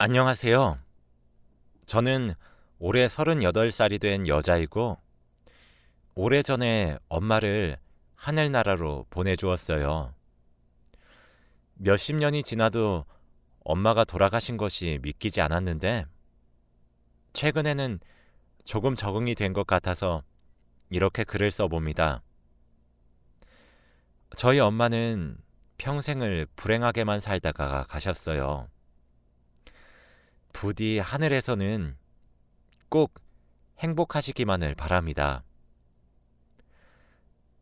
안녕하세요. 저는 올해 38살이 된 여자이고, 오래전에 엄마를 하늘나라로 보내주었어요. 몇십 년이 지나도 엄마가 돌아가신 것이 믿기지 않았는데, 최근에는 조금 적응이 된 것 같아서 이렇게 글을 써봅니다. 저희 엄마는 평생을 불행하게만 살다가 가셨어요. 부디 하늘에서는 꼭 행복하시기만을 바랍니다.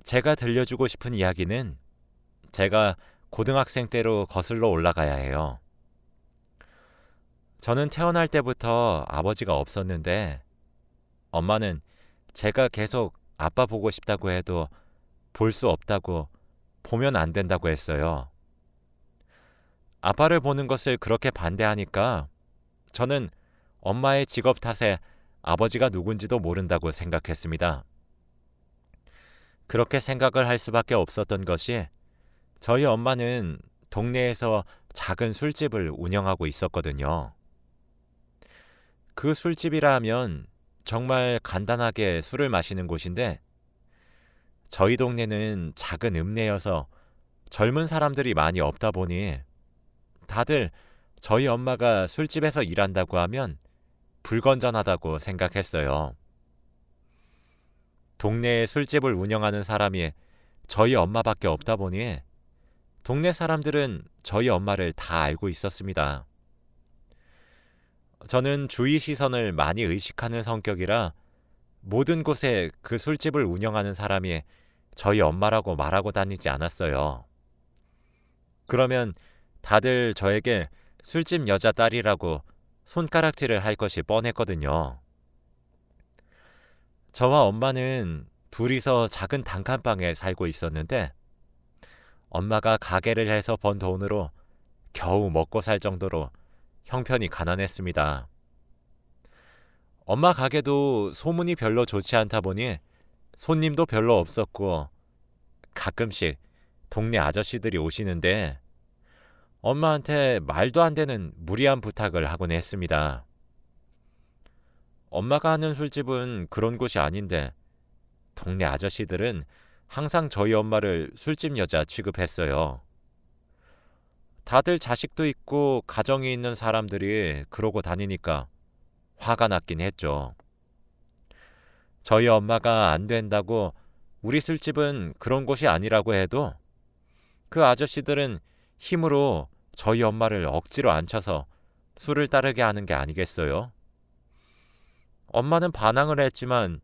제가 들려주고 싶은 이야기는 제가 고등학생 때로 거슬러 올라가야 해요. 저는 태어날 때부터 아버지가 없었는데 엄마는 제가 계속 아빠 보고 싶다고 해도 볼 수 없다고, 보면 안 된다고 했어요. 아빠를 보는 것을 그렇게 반대하니까 저는 엄마의 직업 탓에 아버지가 누군지도 모른다고 생각했습니다. 그렇게 생각을 할 수밖에 없었던 것이, 저희 엄마는 동네에서 작은 술집을 운영하고 있었거든요. 그 술집이라 하면 정말 간단하게 술을 마시는 곳인데, 저희 동네는 작은 읍내여서 젊은 사람들이 많이 없다 보니 다들 저희 엄마가 술집에서 일한다고 하면 불건전하다고 생각했어요. 동네에 술집을 운영하는 사람이 저희 엄마밖에 없다 보니 동네 사람들은 저희 엄마를 다 알고 있었습니다. 저는 주위 시선을 많이 의식하는 성격이라 모든 곳에 그 술집을 운영하는 사람이 저희 엄마라고 말하고 다니지 않았어요. 그러면 다들 저에게 술집 여자 딸이라고 손가락질을 할 것이 뻔했거든요. 저와 엄마는 둘이서 작은 단칸방에 살고 있었는데, 엄마가 가게를 해서 번 돈으로 겨우 먹고 살 정도로 형편이 가난했습니다. 엄마 가게도 소문이 별로 좋지 않다 보니 손님도 별로 없었고, 가끔씩 동네 아저씨들이 오시는데 엄마한테 말도 안 되는 무리한 부탁을 하곤 했습니다. 엄마가 하는 술집은 그런 곳이 아닌데 동네 아저씨들은 항상 저희 엄마를 술집 여자 취급했어요. 다들 자식도 있고 가정이 있는 사람들이 그러고 다니니까 화가 났긴 했죠. 저희 엄마가 안 된다고 우리 술집은 그런 곳이 아니라고 해도 그 아저씨들은 힘으로 저희 엄마를 억지로 앉혀서 술을 따르게 하는 게 아니겠어요? 엄마는 반항을 했지만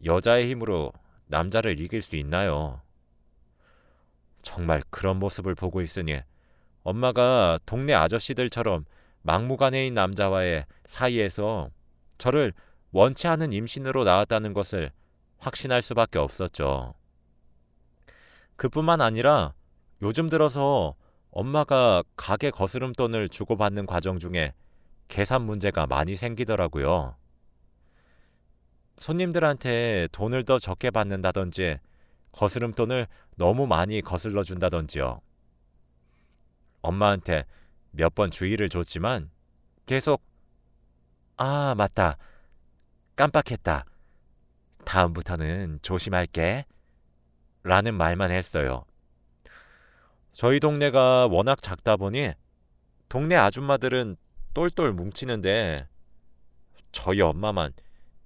여자의 힘으로 남자를 이길 수 있나요? 정말 그런 모습을 보고 있으니 엄마가 동네 아저씨들처럼 막무가내인 남자와의 사이에서 저를 원치 않은 임신으로 낳았다는 것을 확신할 수밖에 없었죠. 그뿐만 아니라 요즘 들어서 엄마가 가게 거스름돈을 주고받는 과정 중에 계산 문제가 많이 생기더라고요. 손님들한테 돈을 더 적게 받는다든지 거스름돈을 너무 많이 거슬러 준다든지요. 엄마한테 몇 번 주의를 줬지만 계속 "아, 맞다. 깜빡했다. 다음부터는 조심할게." 라는 말만 했어요. 저희 동네가 워낙 작다 보니 동네 아줌마들은 똘똘 뭉치는데 저희 엄마만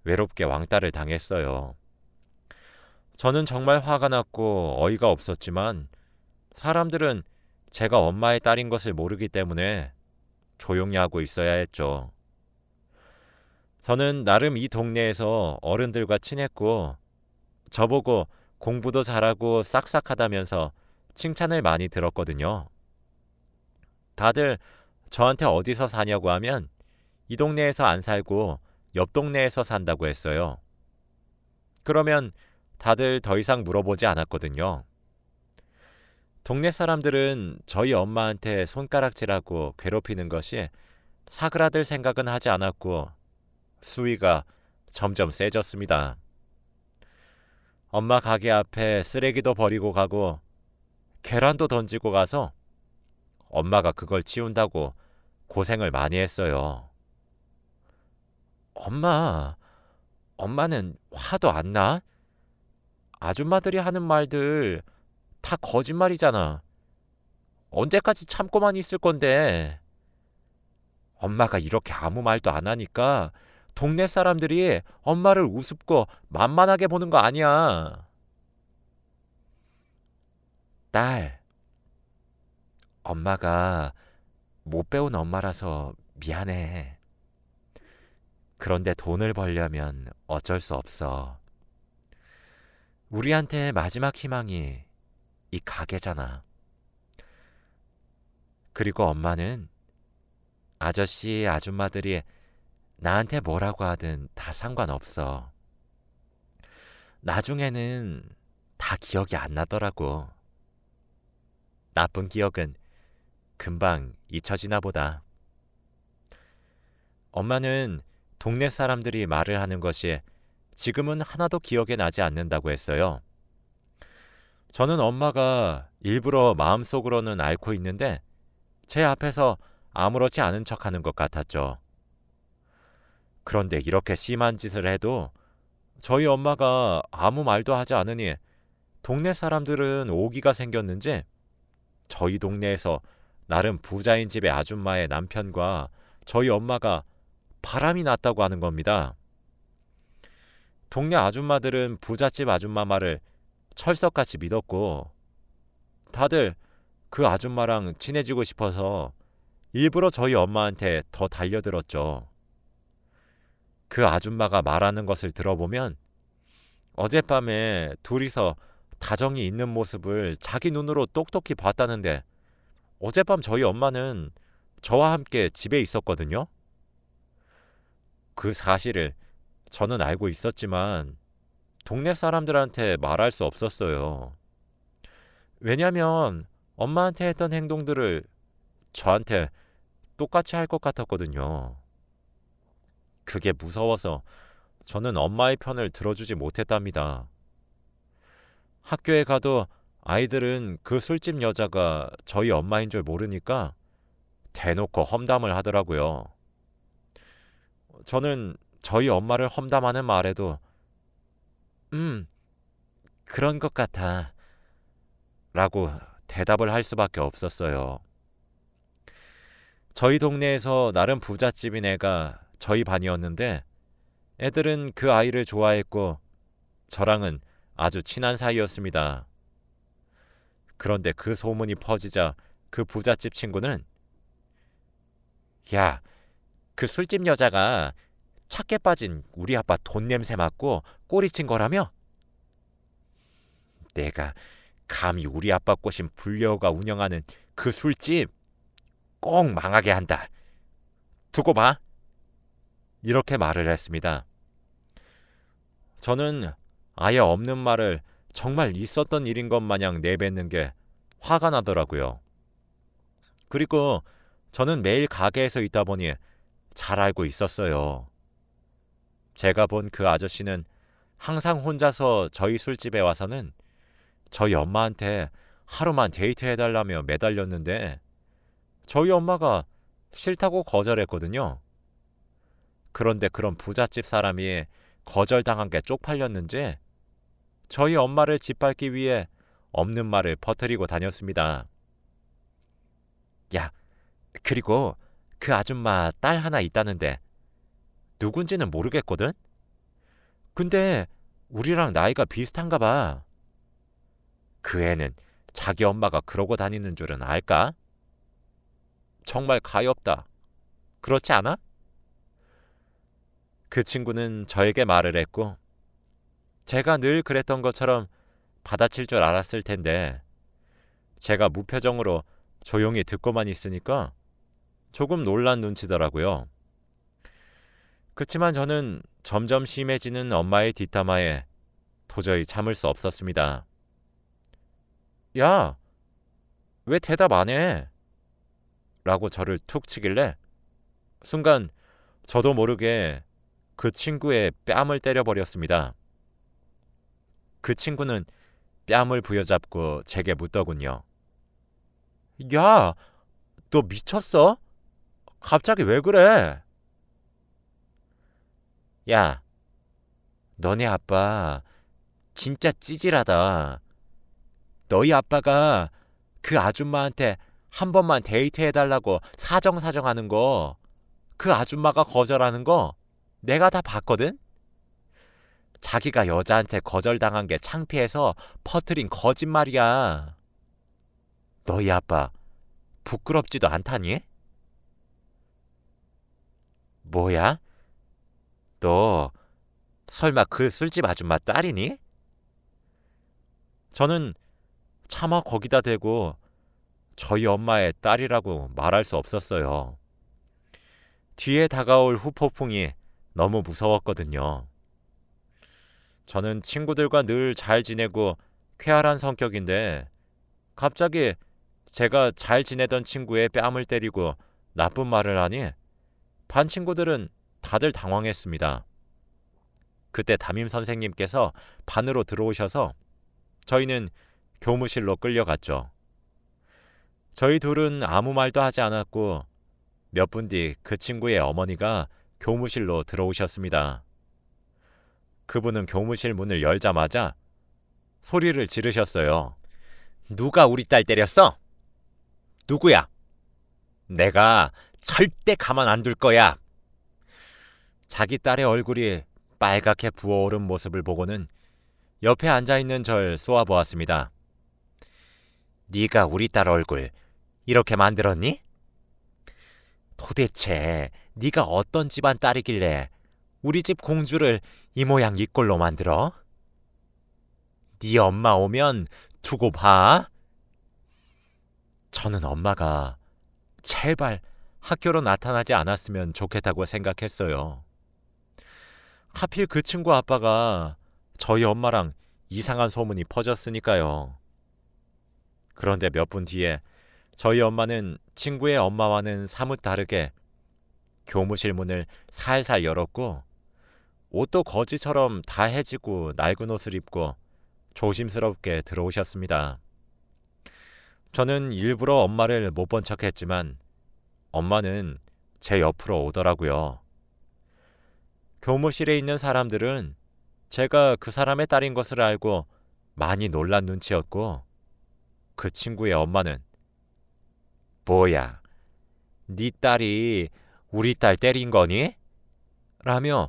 외롭게 왕따를 당했어요. 저는 정말 화가 났고 어이가 없었지만 사람들은 제가 엄마의 딸인 것을 모르기 때문에 조용히 하고 있어야 했죠. 저는 나름 이 동네에서 어른들과 친했고 저보고 공부도 잘하고 싹싹하다면서 칭찬을 많이 들었거든요. 다들 저한테 어디서 사냐고 하면 이 동네에서 안 살고 옆 동네에서 산다고 했어요. 그러면 다들 더 이상 물어보지 않았거든요. 동네 사람들은 저희 엄마한테 손가락질하고 괴롭히는 것이 사그라들 생각은 하지 않았고 수위가 점점 세졌습니다. 엄마 가게 앞에 쓰레기도 버리고 가고 계란도 던지고 가서 엄마가 그걸 치운다고 고생을 많이 했어요. 엄마는 화도 안 나? 아줌마들이 하는 말들 다 거짓말이잖아. 언제까지 참고만 있을 건데. 엄마가 이렇게 아무 말도 안 하니까 동네 사람들이 엄마를 우습고 만만하게 보는 거 아니야. 딸, 엄마가 못 배운 엄마라서 미안해. 그런데 돈을 벌려면 어쩔 수 없어. 우리한테 마지막 희망이 이 가게잖아. 그리고 엄마는 아저씨, 아줌마들이 나한테 뭐라고 하든 다 상관없어. 나중에는 다 기억이 안 나더라고. 나쁜 기억은 금방 잊혀지나 보다. 엄마는 동네 사람들이 말을 하는 것이 지금은 하나도 기억에 나지 않는다고 했어요. 저는 엄마가 일부러 마음속으로는 앓고 있는데 제 앞에서 아무렇지 않은 척하는 것 같았죠. 그런데 이렇게 심한 짓을 해도 저희 엄마가 아무 말도 하지 않으니 동네 사람들은 오기가 생겼는지 저희 동네에서 나름 부자인 집의 아줌마의 남편과 저희 엄마가 바람이 났다고 하는 겁니다. 동네 아줌마들은 부잣집 아줌마 말을 철석같이 믿었고 다들 그 아줌마랑 친해지고 싶어서 일부러 저희 엄마한테 더 달려들었죠. 그 아줌마가 말하는 것을 들어보면 어젯밤에 둘이서 다정히 있는 모습을 자기 눈으로 똑똑히 봤다는데 어젯밤 저희 엄마는 저와 함께 집에 있었거든요. 그 사실을 저는 알고 있었지만 동네 사람들한테 말할 수 없었어요. 왜냐면 엄마한테 했던 행동들을 저한테 똑같이 할 것 같았거든요. 그게 무서워서 저는 엄마의 편을 들어주지 못했답니다. 학교에 가도 아이들은 그 술집 여자가 저희 엄마인 줄 모르니까 대놓고 험담을 하더라고요. 저는 저희 엄마를 험담하는 말에도 그런 것 같아 라고 대답을 할 수밖에 없었어요. 저희 동네에서 나름 부잣집인 애가 저희 반이었는데 애들은 그 아이를 좋아했고 저랑은 아주 친한 사이였습니다. 그런데 그 소문이 퍼지자 그 부잣집 친구는 야, 그 술집 여자가 착해 빠진 우리 아빠 돈 냄새 맡고 꼬리친 거라며? 내가 감히 우리 아빠 꼬신 불려가 운영하는 그 술집 꼭 망하게 한다. 두고 봐. 이렇게 말을 했습니다. 저는 아예 없는 말을 정말 있었던 일인 것 마냥 내뱉는 게 화가 나더라고요. 그리고 저는 매일 가게에서 있다 보니 잘 알고 있었어요. 제가 본 그 아저씨는 항상 혼자서 저희 술집에 와서는 저희 엄마한테 하루만 데이트해달라며 매달렸는데 저희 엄마가 싫다고 거절했거든요. 그런데 그런 부잣집 사람이 거절당한 게 쪽팔렸는지 저희 엄마를 짓밟기 위해 없는 말을 퍼뜨리고 다녔습니다. 야, 그리고 그 아줌마 딸 하나 있다는데 누군지는 모르겠거든? 근데 우리랑 나이가 비슷한가 봐. 그 애는 자기 엄마가 그러고 다니는 줄은 알까? 정말 가엾다. 그렇지 않아? 그 친구는 저에게 말을 했고 제가 늘 그랬던 것처럼 받아칠 줄 알았을 텐데 제가 무표정으로 조용히 듣고만 있으니까 조금 놀란 눈치더라고요. 그치만 저는 점점 심해지는 엄마의 뒷담화에 도저히 참을 수 없었습니다. 야, 왜 대답 안 해? 라고 저를 툭 치길래 순간 저도 모르게 그 친구의 뺨을 때려버렸습니다. 그 친구는 뺨을 부여잡고 제게 묻더군요. 야, 너 미쳤어? 갑자기 왜 그래? 야, 너네 아빠 진짜 찌질하다. 너희 아빠가 그 아줌마한테 한 번만 데이트해달라고 사정사정하는 거, 그 아줌마가 거절하는 거 내가 다 봤거든? 자기가 여자한테 거절당한 게 창피해서 퍼뜨린 거짓말이야. 너희 아빠 부끄럽지도 않다니? 뭐야? 너 설마 그 술집 아줌마 딸이니? 저는 차마 거기다 대고 저희 엄마의 딸이라고 말할 수 없었어요. 뒤에 다가올 후폭풍이 너무 무서웠거든요. 저는 친구들과 늘 잘 지내고 쾌활한 성격인데 갑자기 제가 잘 지내던 친구의 뺨을 때리고 나쁜 말을 하니 반 친구들은 다들 당황했습니다. 그때 담임 선생님께서 반으로 들어오셔서 저희는 교무실로 끌려갔죠. 저희 둘은 아무 말도 하지 않았고 몇 분 뒤 그 친구의 어머니가 교무실로 들어오셨습니다. 그분은 교무실 문을 열자마자 소리를 지르셨어요. 누가 우리 딸 때렸어? 누구야? 내가 절대 가만 안 둘 거야. 자기 딸의 얼굴이 빨갛게 부어오른 모습을 보고는 옆에 앉아있는 절 쏘아보았습니다. 네가 우리 딸 얼굴 이렇게 만들었니? 도대체 네가 어떤 집안 딸이길래 우리 집 공주를 이 모양 이 꼴로 만들어? 네 엄마 오면 두고 봐. 저는 엄마가 제발 학교로 나타나지 않았으면 좋겠다고 생각했어요. 하필 그 친구 아빠가 저희 엄마랑 이상한 소문이 퍼졌으니까요. 그런데 몇 분 뒤에 저희 엄마는 친구의 엄마와는 사뭇 다르게 교무실 문을 살살 열었고 옷도 거지처럼 다 해지고 낡은 옷을 입고 조심스럽게 들어오셨습니다. 저는 일부러 엄마를 못 본 척했지만 엄마는 제 옆으로 오더라고요. 교무실에 있는 사람들은 제가 그 사람의 딸인 것을 알고 많이 놀란 눈치였고 그 친구의 엄마는 뭐야, 네 딸이 우리 딸 때린 거니? 라며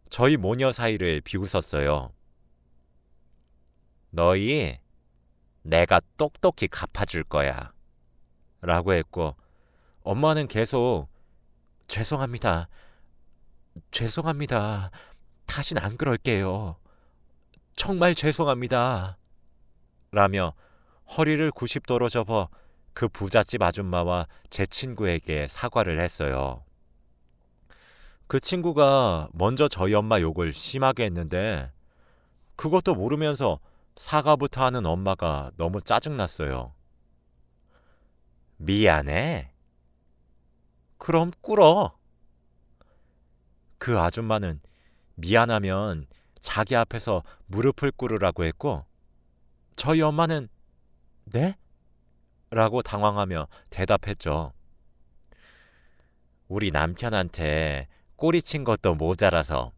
저희 모녀 사이를 비웃었어요. 너희 내가 똑똑히 갚아줄 거야 라고 했고 엄마는 계속 죄송합니다. 죄송합니다. 다신 안 그럴게요. 정말 죄송합니다. 라며 허리를 90도로 접어 그 부잣집 아줌마와 제 친구에게 사과를 했어요. 그 친구가 먼저 저희 엄마 욕을 심하게 했는데 그것도 모르면서 사과부터 하는 엄마가 너무 짜증났어요. 미안해. 그럼 꿇어. 그 아줌마는 미안하면 자기 앞에서 무릎을 꿇으라고 했고 저희 엄마는 네? 라고 당황하며 대답했죠. 우리 남편한테 꼬리친 것도 모자라서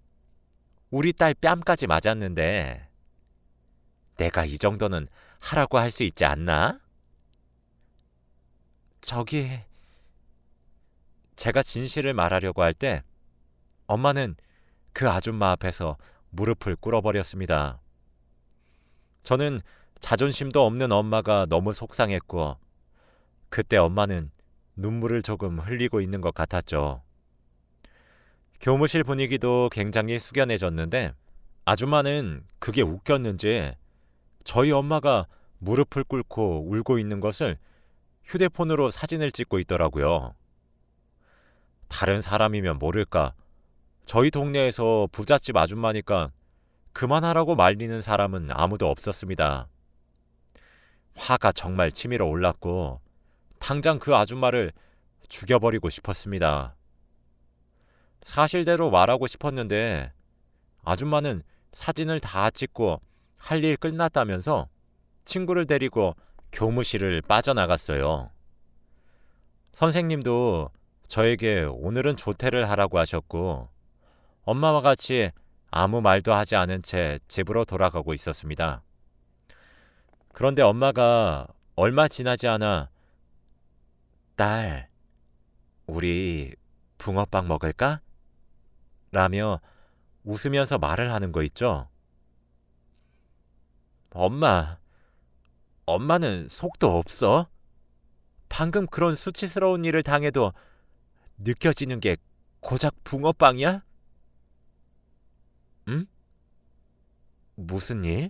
우리 딸 뺨까지 맞았는데 내가 이 정도는 하라고 할 수 있지 않나? 저기... 제가 진실을 말하려고 할 때 엄마는 그 아줌마 앞에서 무릎을 꿇어버렸습니다. 저는 자존심도 없는 엄마가 너무 속상했고 그때 엄마는 눈물을 조금 흘리고 있는 것 같았죠. 교무실 분위기도 굉장히 숙연해졌는데 아줌마는 그게 웃겼는지 저희 엄마가 무릎을 꿇고 울고 있는 것을 휴대폰으로 사진을 찍고 있더라고요. 다른 사람이면 모를까 저희 동네에서 부잣집 아줌마니까 그만하라고 말리는 사람은 아무도 없었습니다. 화가 정말 치밀어 올랐고 당장 그 아줌마를 죽여버리고 싶었습니다. 사실대로 말하고 싶었는데 아줌마는 사진을 다 찍고 할 일 끝났다면서 친구를 데리고 교무실을 빠져나갔어요. 선생님도 저에게 오늘은 조퇴를 하라고 하셨고 엄마와 같이 아무 말도 하지 않은 채 집으로 돌아가고 있었습니다. 그런데 엄마가 얼마 지나지 않아 딸, 우리 붕어빵 먹을까? 라며 웃으면서 말을 하는 거 있죠. 엄마는 속도 없어? 방금 그런 수치스러운 일을 당해도 느껴지는 게 고작 붕어빵이야? 응? 무슨 일?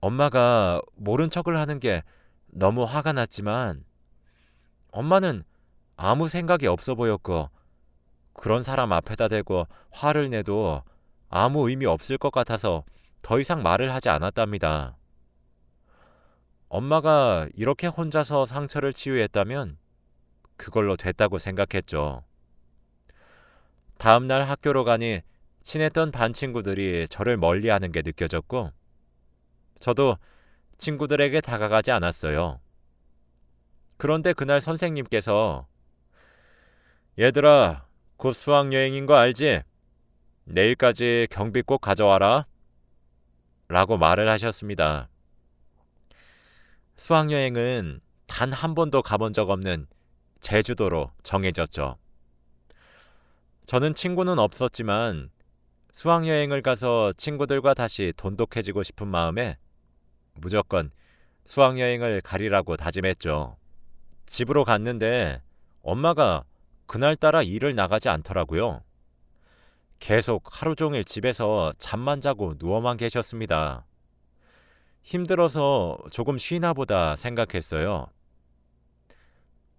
엄마가 모른 척을 하는 게 너무 화가 났지만 엄마는 아무 생각이 없어 보였고 그런 사람 앞에다 대고 화를 내도 아무 의미 없을 것 같아서 더 이상 말을 하지 않았답니다. 엄마가 이렇게 혼자서 상처를 치유했다면 그걸로 됐다고 생각했죠. 다음날 학교로 가니 친했던 반 친구들이 저를 멀리하는 게 느껴졌고 저도 친구들에게 다가가지 않았어요. 그런데 그날 선생님께서 얘들아, 곧 수학여행인 거 알지? 내일까지 경비 꼭 가져와라 라고 말을 하셨습니다. 수학여행은 단 한 번도 가본 적 없는 제주도로 정해졌죠. 저는 친구는 없었지만 수학여행을 가서 친구들과 다시 돈독해지고 싶은 마음에 무조건 수학여행을 가리라고 다짐했죠. 집으로 갔는데 엄마가 그날따라 일을 나가지 않더라고요. 계속 하루 종일 집에서 잠만 자고 누워만 계셨습니다. 힘들어서 조금 쉬나 보다 생각했어요.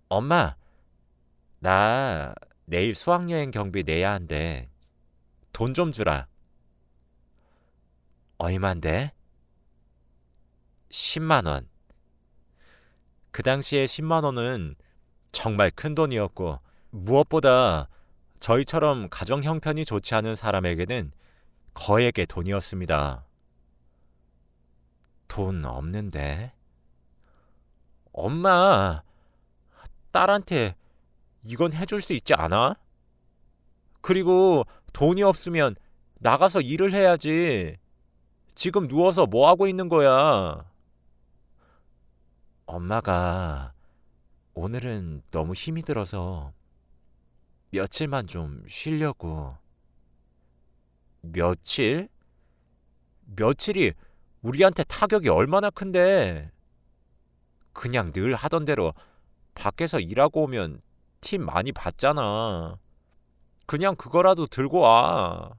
엄마, 나 내일 수학여행 경비 내야 한대. 돈 좀 주라. 얼만데? 10만 원. 그 당시에 10만 원은 정말 큰 돈이었고 무엇보다 저희처럼 가정 형편이 좋지 않은 사람에게는 거액의 돈이었습니다. 돈 없는데? 엄마, 딸한테 이건 해줄 수 있지 않아? 그리고 돈이 없으면 나가서 일을 해야지. 지금 누워서 뭐 하고 있는 거야? 엄마가 오늘은 너무 힘이 들어서 며칠만 좀 쉬려고. 며칠? 며칠이 우리한테 타격이 얼마나 큰데. 그냥 늘 하던 대로 밖에서 일하고 오면 팀 많이 받잖아. 그냥 그거라도 들고 와.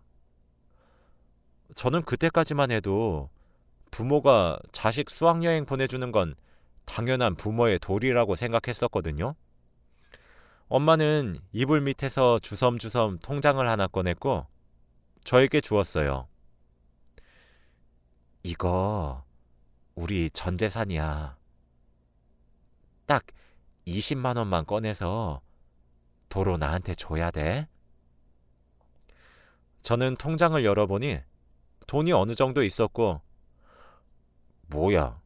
저는 그때까지만 해도 부모가 자식 수학여행 보내주는 건 당연한 부모의 도리라고 생각했었거든요. 엄마는 이불 밑에서 주섬주섬 통장을 하나 꺼냈고 저에게 주었어요. 이거 우리 전 재산이야. 딱 20만 원만 꺼내서 도로 나한테 줘야 돼. 저는 통장을 열어보니 돈이 어느 정도 있었고 뭐야,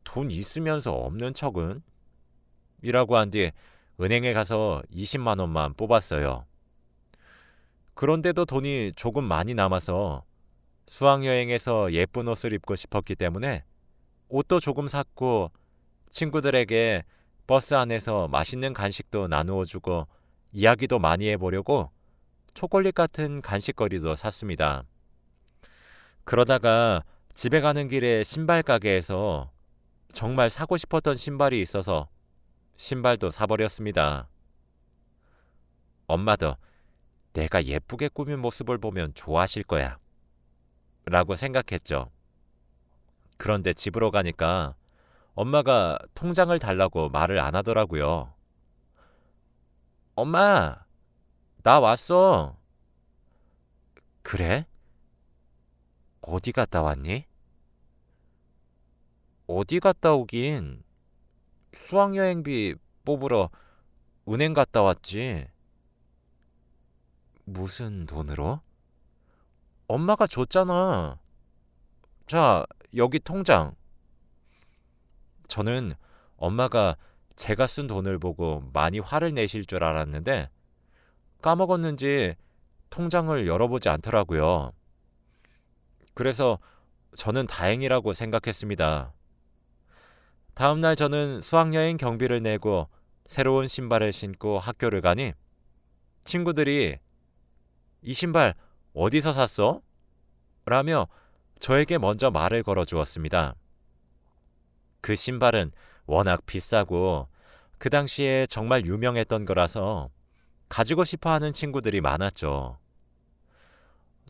돈 있으면서 없는 척은? 이라고 한 뒤 은행에 가서 20만 원만 뽑았어요. 그런데도 돈이 조금 많이 남아서 수학여행에서 예쁜 옷을 입고 싶었기 때문에 옷도 조금 샀고 친구들에게 버스 안에서 맛있는 간식도 나누어 주고 이야기도 많이 해보려고 초콜릿 같은 간식거리도 샀습니다. 그러다가 집에 가는 길에 신발 가게에서 정말 사고 싶었던 신발이 있어서 신발도 사버렸습니다. 엄마도 내가 예쁘게 꾸민 모습을 보면 좋아하실 거야 라고 생각했죠. 그런데 집으로 가니까 엄마가 통장을 달라고 말을 안 하더라고요. 엄마, 나 왔어. 그래? 어디 갔다 왔니? 어디 갔다 오긴. 수학여행비 뽑으러 은행 갔다 왔지. 무슨 돈으로? 엄마가 줬잖아. 자, 여기 통장. 저는 엄마가 제가 쓴 돈을 보고 많이 화를 내실 줄 알았는데 까먹었는지 통장을 열어보지 않더라고요. 그래서 저는 다행이라고 생각했습니다. 다음날 저는 수학여행 경비를 내고 새로운 신발을 신고 학교를 가니 친구들이 이 신발 어디서 샀어? 라며 저에게 먼저 말을 걸어 주었습니다. 그 신발은 워낙 비싸고 그 당시에 정말 유명했던 거라서 가지고 싶어 하는 친구들이 많았죠.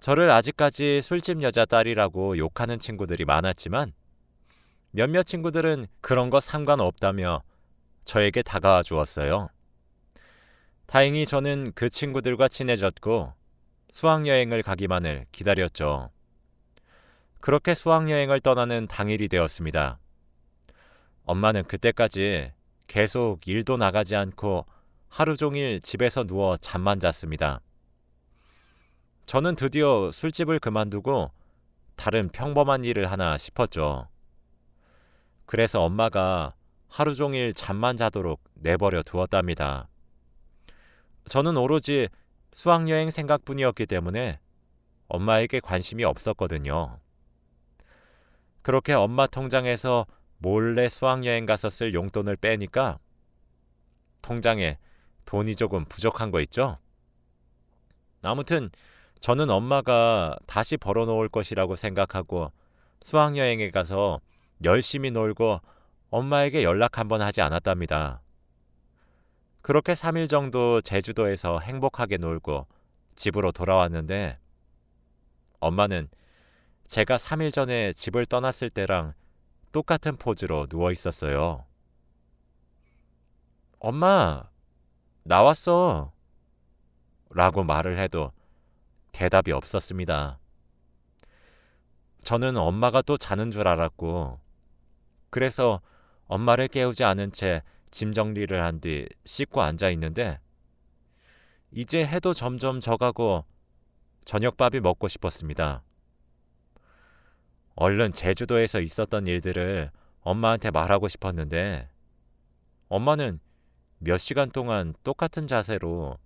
저를 아직까지 술집 여자 딸이라고 욕하는 친구들이 많았지만 몇몇 친구들은 그런 거 상관없다며 저에게 다가와 주었어요. 다행히 저는 그 친구들과 친해졌고 수학여행을 가기만을 기다렸죠. 그렇게 수학여행을 떠나는 당일이 되었습니다. 엄마는 그때까지 계속 일도 나가지 않고 하루 종일 집에서 누워 잠만 잤습니다. 저는 드디어 술집을 그만두고 다른 평범한 일을 하나 싶었죠. 그래서 엄마가 하루 종일 잠만 자도록 내버려 두었답니다. 저는 오로지 수학여행 생각뿐이었기 때문에 엄마에게 관심이 없었거든요. 그렇게 엄마 통장에서 몰래 수학여행 가서 쓸 용돈을 빼니까 통장에 돈이 조금 부족한 거 있죠? 아무튼 저는 엄마가 다시 벌어놓을 것이라고 생각하고 수학여행에 가서 열심히 놀고 엄마에게 연락 한번 하지 않았답니다. 그렇게 3일 정도 제주도에서 행복하게 놀고 집으로 돌아왔는데 엄마는 제가 3일 전에 집을 떠났을 때랑 똑같은 포즈로 누워 있었어요. 엄마, 나왔어. 라고 말을 해도 대답이 없었습니다. 저는 엄마가 또 자는 줄 알았고, 그래서 엄마를 깨우지 않은 채 짐 정리를 한 뒤 씻고 앉아 있는데, 이제 해도 점점 져가고 저녁밥이 먹고 싶었습니다. 얼른 제주도에서 있었던 일들을 엄마한테 말하고 싶었는데, 엄마는 몇 시간 동안 똑같은 자세로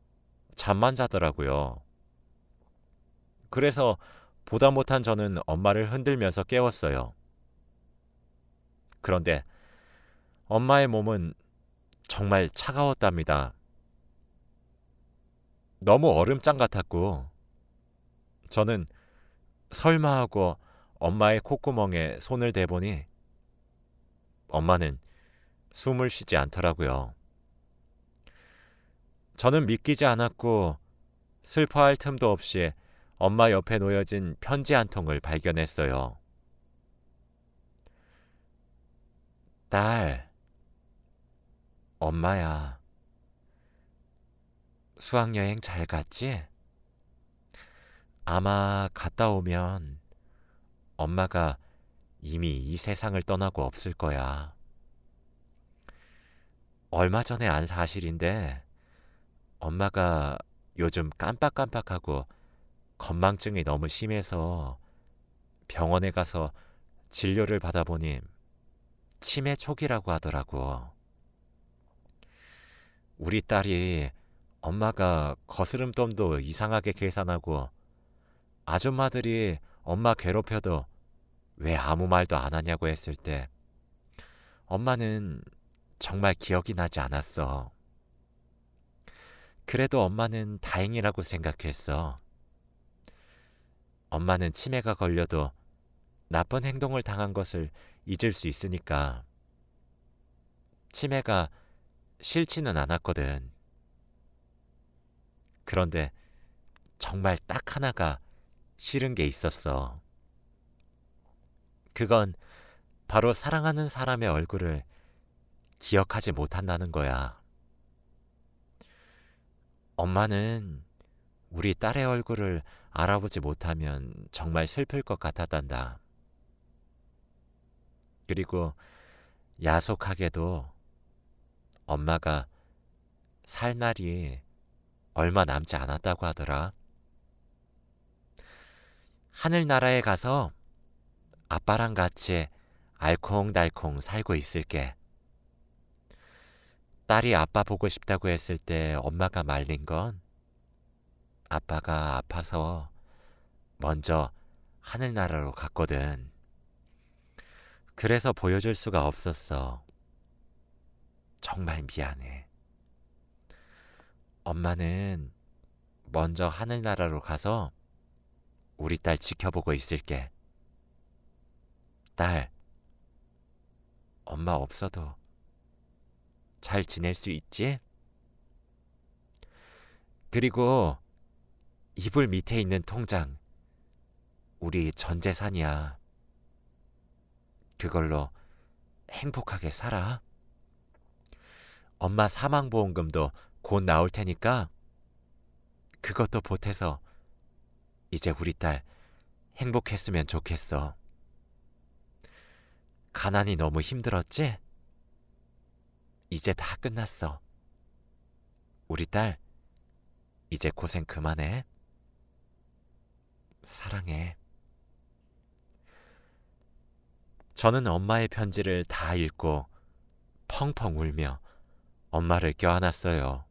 잠만 자더라고요. 그래서 보다 못한 저는 엄마를 흔들면서 깨웠어요. 그런데 엄마의 몸은 정말 차가웠답니다. 너무 얼음장 같았고 저는 설마 하고 엄마의 콧구멍에 손을 대보니 엄마는 숨을 쉬지 않더라고요. 저는 믿기지 않았고 슬퍼할 틈도 없이 엄마 옆에 놓여진 편지 한 통을 발견했어요. 딸, 엄마야. 수학여행 잘 갔지? 아마 갔다 오면 엄마가 이미 이 세상을 떠나고 없을 거야. 얼마 전에 안 사실인데 엄마가 요즘 깜빡깜빡하고 건망증이 너무 심해서 병원에 가서 진료를 받아보니 치매 초기라고 하더라고. 우리 딸이 엄마가 거스름돈도 이상하게 계산하고 아줌마들이 엄마 괴롭혀도 왜 아무 말도 안 하냐고 했을 때 엄마는 정말 기억이 나지 않았어. 그래도 엄마는 다행이라고 생각했어. 엄마는 치매가 걸려도 나쁜 행동을 당한 것을 잊을 수 있으니까. 치매가 싫지는 않았거든. 그런데 정말 딱 하나가 싫은 게 있었어. 그건 바로 사랑하는 사람의 얼굴을 기억하지 못한다는 거야. 엄마는 우리 딸의 얼굴을 알아보지 못하면 정말 슬플 것 같았단다. 그리고 야속하게도 엄마가 살 날이 얼마 남지 않았다고 하더라. 하늘나라에 가서 아빠랑 같이 알콩달콩 살고 있을게. 딸이 아빠 보고 싶다고 했을 때 엄마가 말린 건 아빠가 아파서 먼저 하늘나라로 갔거든. 그래서 보여줄 수가 없었어. 정말 미안해. 엄마는 먼저 하늘나라로 가서 우리 딸 지켜보고 있을게. 딸, 엄마 없어도 잘 지낼 수 있지? 그리고 이불 밑에 있는 통장, 우리 전 재산이야. 그걸로 행복하게 살아. 엄마 사망보험금도 곧 나올 테니까 그것도 보태서 이제 우리 딸 행복했으면 좋겠어. 가난이 너무 힘들었지? 이제 다 끝났어. 우리 딸 이제 고생 그만해. 사랑해. 저는 엄마의 편지를 다 읽고 펑펑 울며 엄마를 껴안았어요.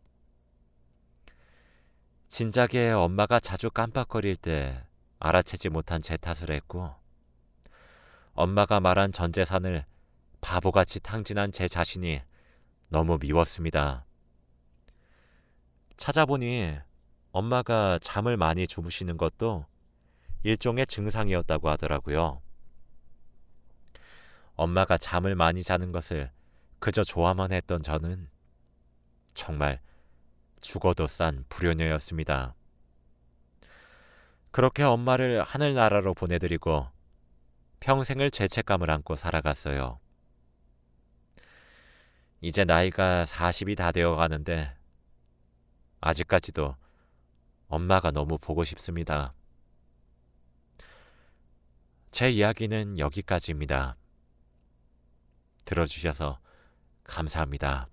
진작에 엄마가 자주 깜빡거릴 때 알아채지 못한 제 탓을 했고, 엄마가 말한 전 재산을 바보같이 탕진한 제 자신이 너무 미웠습니다. 찾아보니 엄마가 잠을 많이 주무시는 것도 일종의 증상이었다고 하더라고요. 엄마가 잠을 많이 자는 것을 그저 좋아만 했던 저는 정말 죽어도 싼 불효녀였습니다. 그렇게 엄마를 하늘나라로 보내드리고 평생을 죄책감을 안고 살아갔어요. 이제 나이가 40이 다 되어 가는데 아직까지도 엄마가 너무 보고 싶습니다. 제 이야기는 여기까지입니다. 들어주셔서 감사합니다.